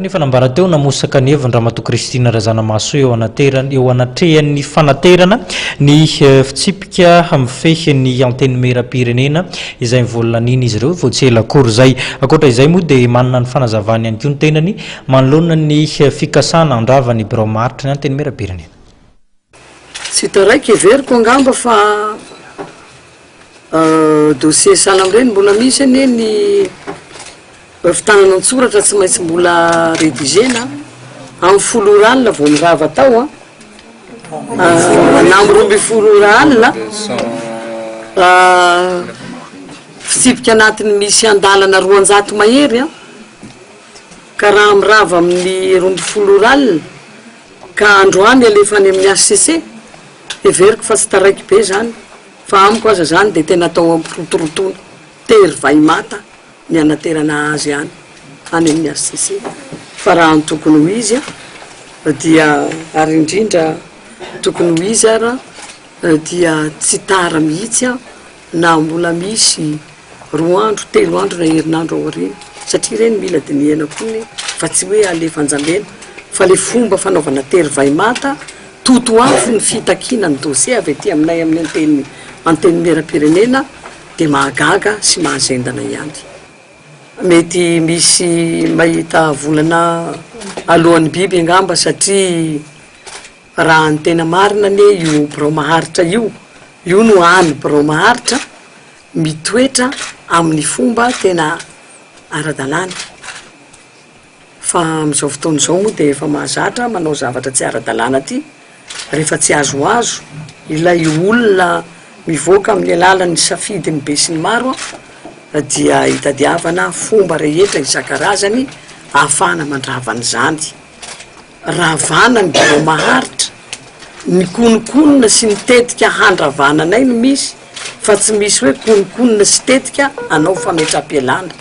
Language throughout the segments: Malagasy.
Nefa nambara teo namosaka ny heviny ramatoa Christine Razanamahasoa eo anatrehan'ny fanaterana ny fitsipika mifehy ny Antenimieram-pirenena izay mivolana niny izy ireo vao tsy ela akory zay. Akoatra izay moa dia manana ny fanazavana ihany koa ny tenany manoloana ny fikasana andrava ny birao maharitra ny Antenimieram-pirenena. Tsy taraiky everiko angamba fa dossier salam reny mbola misy ane ny fitanana an-tsoratra tsy maintsy mbola rédigena amin'ny 10 alina vao mirava tao na amin'ny 12 alina fitsipika anatiny misy andalana 200 mahery ka raha mirava amin'ny 12 alina ka androany alefany amin'ny HCC everiko fa tsy taraiky be zany fa amiko aza zany dia tena atao ampirotorotoana tery vaimata ny anaterana azy any amin'ny HCC fa raha ny tokony ho izy dia ary indrindra tokony ho izy dia tsy tara mihitsy na mbola misy 2 andro 3 andro na herinandro aoriana satria reny mila dinihana koa fa tsy hoe alefanjambena fa le fomba fanaovana tery vaimata totoafo ny fitakiana ny dossier avy ety aminay amin'ny Antenimieram-pirenena dia mahagaga sy mahazendana ihany. Mety misy mahita volana alohan'ny biby angamba satria raha ny tena marina ne io birao maharitra io no any birao maharitra mitoetra amin'ny fomba tena ara-dalàna fa amin'izao fotoana izao moa dia efa mahazatra manao zavatra tsy ara-dalàna ty rehefa tsy azoazo ilay olona mivoaka amin'ny alalan'ny safidy ny be sy ny maro dia hitadiavana fomba rehetra isan-karazany ahafahana mandravana zany ravana ny birao maharitra ny konokonona sy nitetika handravananay no misy fa tsy misy hoe konokonona sy tetika anao fametram-pialana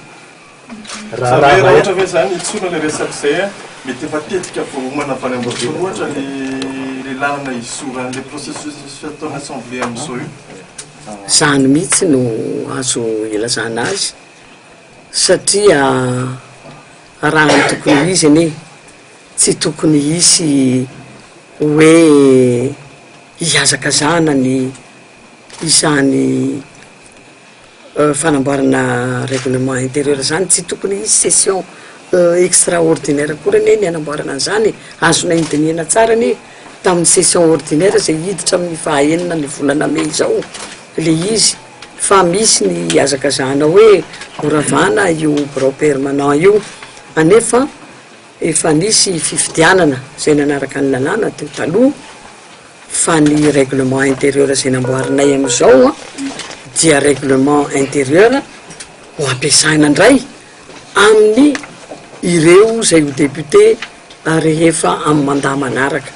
raha ohatra hoe zany itsona le resak'izay mety efa tetika vao manavany ambosony ohatra le lalana isoran'le processus ataona assemblée amin'izao io zany mihitsy no azo ilazana azy satria raha ny tokony ho izy ane tsy tokony hisy hoe ihazakazana ny izany fanamboarana règlement intérieur zany tsy tokony hisy session extraordinaire koa reny ny anamboarana an'izany azonay nydinihana tsara ne tamin'ny session ordinaire zay hiditra amin'ny 29 ny volana May zao le izy fa misy ny azakazana hoe oravana io birao permanent io anefa efa nisy fifidianana zay nanaraka ny lalàna teo taloha fa ny règlement intérieur zay namboarinay amin'izao dia règlement intérieur ho ampiasaina indray amin'ny ireo zay ho député rehefa amin'ny mandat manaraka